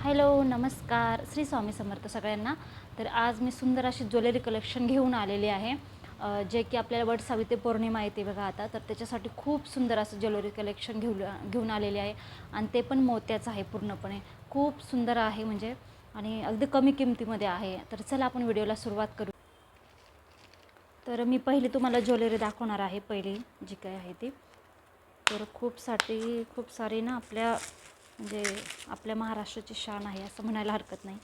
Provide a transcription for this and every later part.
Hello, नमस्कार. श्री स्वामी समर्थ सगळ्यांना. तर आज मी सुंदर अशी ज्वेलरी कलेक्शन घेऊन आलेली आहे, जे की आपल्याला वट सावित्री पौर्णिमा येते बघा आता. तर त्याच्यासाठी खूप सुंदर असं ज्वेलरी कलेक्शन घेऊन आलेले आहे आणि ते पण मोत्याचं आहे पूर्णपणे. खूप सुंदर आहे म्हणजे आणि अगदी कमी किमतीमध्ये आहे. तर चला आपण व्हिडिओला सुरुवात करू. तर मी पहिली तुम्हाला ज्वेलरी दाखवणार आहे, पहिली जी काय आहे ती. तर खूप सारी ना म्हणजे आपल्या महाराष्ट्राची शान आहे असं म्हणायला हरकत नाही.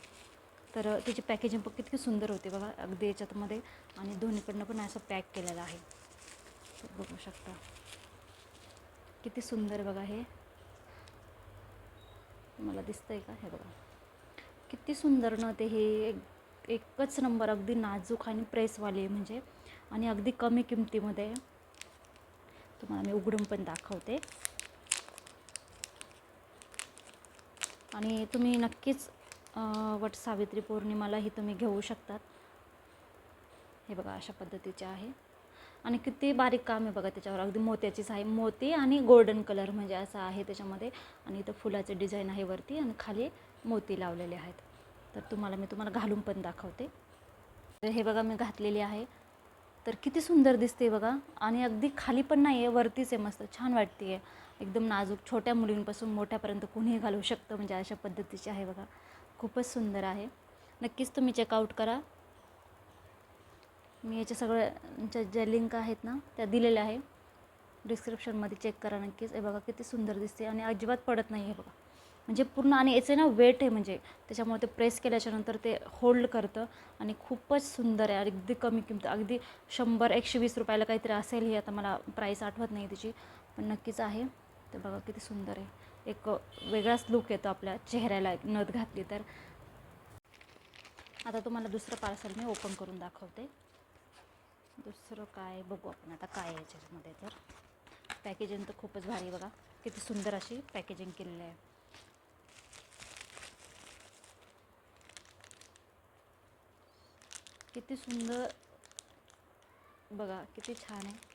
तर त्याची पॅकेजिंग पण किती सुंदर होते बघा, अगदी याच्यातमध्ये आणि दोन्हीकडनं पण असं पॅक केलेलं आहे. तर बघू शकता किती सुंदर बघा. हे तुम्हाला दिसतंय का? हे बघा किती सुंदर ना ते. हे एकच नंबर, अगदी नाजूक आणि प्रेसवाले म्हणजे, आणि अगदी कमी किमतीमध्ये. तुम्हाला मी उघडून पण दाखवते आणि तुम्ही नक्कीच वट सावित्री पौर्णिमालाही तुम्ही घेऊ शकतात. हे बघा अशा पद्धतीचे आहे आणि किती बारीक काम आहे बघा त्याच्यावर. अगदी मोत्याचीच आहे, मोती आणि गोल्डन कलर म्हणजे असं आहे त्याच्यामध्ये. आणि इथं फुलाचे डिझाईन आहे वरती आणि खाली मोती लावलेले आहेत. तर तुम्हाला घालून पण दाखवते. तर हे बघा मी घातलेली आहे, तर किती सुंदर दिसते बघा. आणि अगदी खाली पण नाही आहे, वरतीच आहे. मस्त छान वाटते आहे, एकदम नाजूक. छोट्या मुलींपासून मोठ्यापर्यंत कुणीही घालू शकतं म्हणजे अशा पद्धतीची आहे बघा. खूपच सुंदर आहे. नक्कीच तुम्ही चेकआउट करा. मी याच्या सगळ्यांच्या ज्या लिंक आहेत ना त्या दिलेल्या आहे डिस्क्रिप्शनमध्ये, चेक करा नक्कीच. हे बघा किती सुंदर दिसते आणि अजिबात पडत नाही आहे बघा. म्हणजे पूर्ण, आणि याचं ना वेट आहे म्हणजे त्याच्यामुळे ते प्रेस केल्याच्यानंतर ते होल्ड करतं आणि खूपच सुंदर आहे. अगदी कमी किंमत, अगदी 100-120 रुपयाला काहीतरी असेल ही. आता मला प्राईस आठवत नाही तिची, पण नक्कीच आहे. तर बघा किती सुंदर आहे. एक वेगळाच लुक येतो आपल्या चेहऱ्याला एक नथ घातली तर. आता तुम्हाला दुसरं पार्सल मी ओपन करून दाखवते. दुसरं काय बघू आपण आता काय आहे याच्यामध्ये. तर पॅकेजिंग तर खूपच भारी बघा, किती सुंदर अशी पॅकेजिंग केलेली आहे. किती सुंदर बघा, किती छान आहे.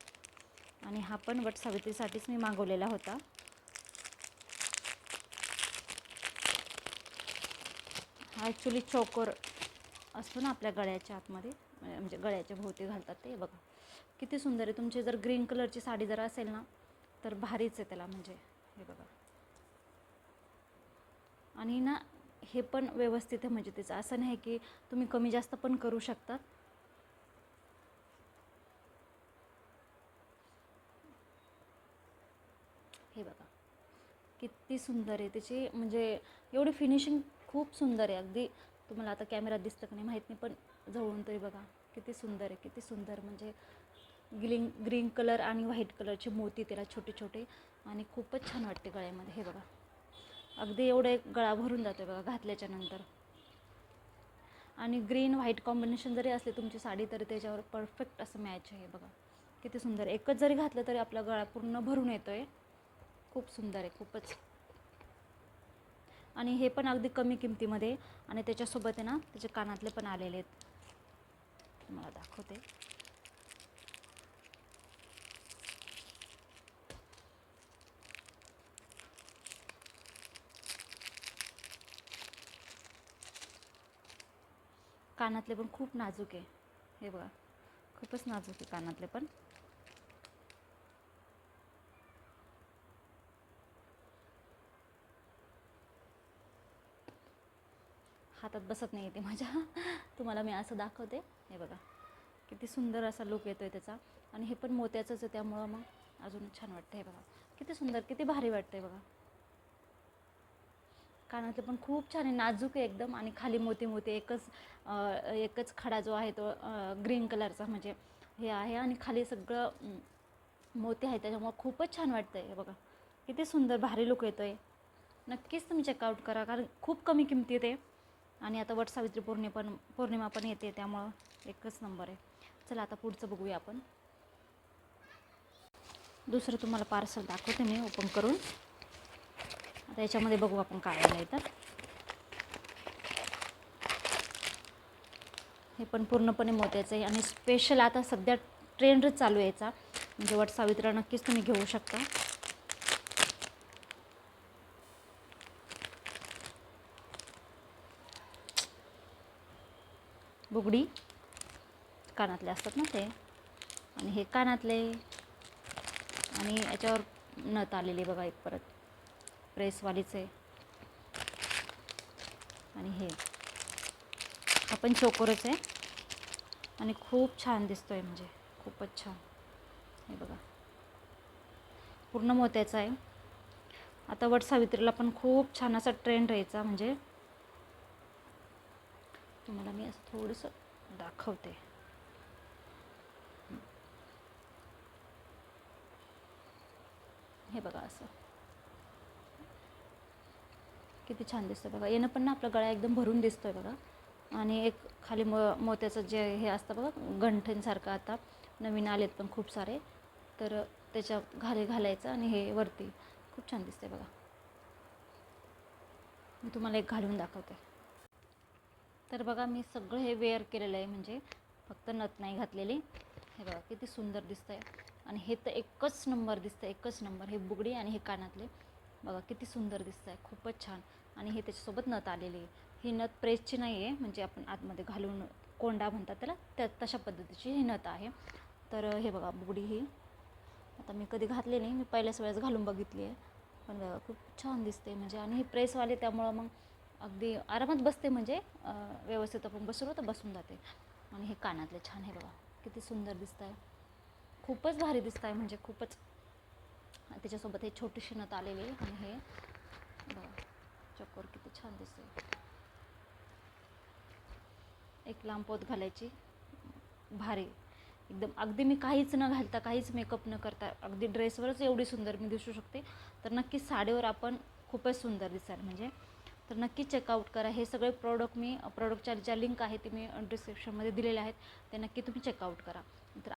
आणि हा पण वट सावित्रीसाठीच मी मागवलेला होता. हा ॲक्च्युली चोकर असतो ना आपल्या गळ्याच्या आतमध्ये, म्हणजे गळ्याच्या भोवती घालतात ते. बघा किती सुंदर आहे. तुमची जर ग्रीन कलरची साडी जर असेल ना तर भारीच आहे त्याला म्हणजे. हे बघा, आणि ना हे पण व्यवस्थित आहे म्हणजे त्याचं असं नाही की तुम्ही कमी जास्त पण करू शकता. हे बघा किती सुंदर आहे त्याची, म्हणजे एवढी फिनिशिंग खूप सुंदर आहे. अगदी तुम्हाला आता कॅमेरात दिसतं का नाही माहीत नाही, पण जवळून तरी बघा किती सुंदर आहे, किती सुंदर. म्हणजे ग्रीन कलर आणि व्हाईट कलरचे मोती त्याला छोटे छोटे, आणि खूपच छान वाटते गळ्यामध्ये. हे बघा अगदी एवढं एक गळा भरून जातो बघा घातल्याच्या नंतर. आणि ग्रीन व्हाईट कॉम्बिनेशन जरी असले तुमची साडी तरी त्याच्यावर परफेक्ट असं मॅच आहे. बघा किती सुंदर. एकच जरी घातलं तरी आपला गळा पूर्ण भरून येतो आहे. खूप सुंदर आहे खूपच. आणि हे पण अगदी कमी किमतीमध्ये. आणि त्याच्यासोबत आहे ना त्याचे कानातले पण आलेले आहेत, तुम्हाला दाखवते. कानातले पण खूप नाजूक आहे. हे बघा खूपच नाजूक आहे कानातले पण. हातात बसत नाही ते माझ्या. तुम्हाला मी असं दाखवते. हे बघा किती सुंदर असा लुक येतो आहे त्याचा. आणि हे पण मोत्याचंच आहे त्यामुळं मग अजून छान वाटतं. हे बघा किती सुंदर, किती भारी वाटतं आहे बघा. कानातले पण खूप छान आहे, नाजूक आहे एकदम. आणि खाली मोती मोती एकच खडा जो आहे तो ग्रीन कलरचा म्हणजे हे आहे. आणि खाली सगळं मोती आहे त्याच्यामुळं खूपच छान वाटतं आहे. हे बघा किती सुंदर भारी लुक येतो आहे. नक्कीच तुम्ही चेकआउट करा, कारण खूप कमी किमतीत आहे. आणि आता वट सावित्री पौर्णिमा पण येते त्यामुळं एकच नंबर आहे. चला आता पुढचं बघूया आपण. दुसरं तुम्हाला पार्सल दाखवते मी ओपन करून. आता याच्यामध्ये बघू आपण काय आलं आहे. तर हे पण पूर्णपणे मोत्याचं आहे आणि स्पेशल आता सध्या ट्रेंडच चालू आहे याचा, म्हणजे वट सावित्रीला नक्कीच तुम्ही घेऊ शकता. बुगडी कानातले असतात ना ते, आणि हे कानातले, आणि याच्यावर नथ आलेली बघा एक परत प्रेसवालीचे, आणि हे हा पण चोकोरच आहे आणि खूप छान दिसतोय, म्हणजे खूपच छान. हे बघा पूर्ण मोत्याचा आहे. आता वटसावित्रीला पण खूप छान असा ट्रेंड राहायचा, म्हणजे तुम्हाला मी असं थोडंसं दाखवते. हे बघा असं किती छान दिसतं बघा. येणं पण ना आपला गळा एकदम भरून दिसतोय बघा. आणि एक खाली मोत्याचं जे हे असतं बघा गंठणसारखं, आता नवीन आलेत पण खूप सारे, तर त्याच्या घालायचं आणि हे वरती खूप छान दिसते बघा. मी तुम्हाला एक घालून दाखवते. तर बघा मी सगळं हे वेअर केलेलं आहे, म्हणजे फक्त नथ नाही घातलेली. हे बघा किती सुंदर दिसतंय. आणि हे तर एकच नंबर दिसतं, एकच नंबर. हे बुगडी आणि हे कानातले बघा किती सुंदर दिसत आहे, खूपच छान. आणि हे त्याच्यासोबत नथ आलेली आहे. ही नथ प्रेसची नाही आहे, म्हणजे आपण आतमध्ये घालून कोंडा म्हणतात त्याला, तशा पद्धतीची ही नथ आहे. तर हे बघा बुगडी ही आता मी कधी घातली नाही, मी पहिल्याच वेळेस घालून बघितली आहे, पण बघा खूप छान दिसते म्हणजे. आणि हे प्रेसवाले त्यामुळं मग अगदी आरामात बसते, म्हणजे व्यवस्थित आपण बसलो तर बसून जाते. आणि हे कानातले छान, हे बघा किती सुंदर दिसत आहे, खूपच भारी दिसत आहे, म्हणजे खूपच. त्याच्यासोबत हे छोटीशी नथ आलेली आहे. आणि हे बघा चक्कर किती छान दिसते. एक लांब पोत घालायची, भारी एकदम. अगदी मी काहीच न घालता, काहीच मेकअप न करता, अगदी ड्रेसवरच एवढी सुंदर मी दिसू शकते, तर नक्कीच साडीवर आपण खूपच सुंदर दिसाल म्हणजे. तर नक्की चेकआउट करा. हे सगळे प्रोडक्टच्या ज्या लिंक आहे ते मी डिस्क्रिप्शनमध्ये दिलेले आहेत, ते नक्की तुम्ही चेकआउट करा. तर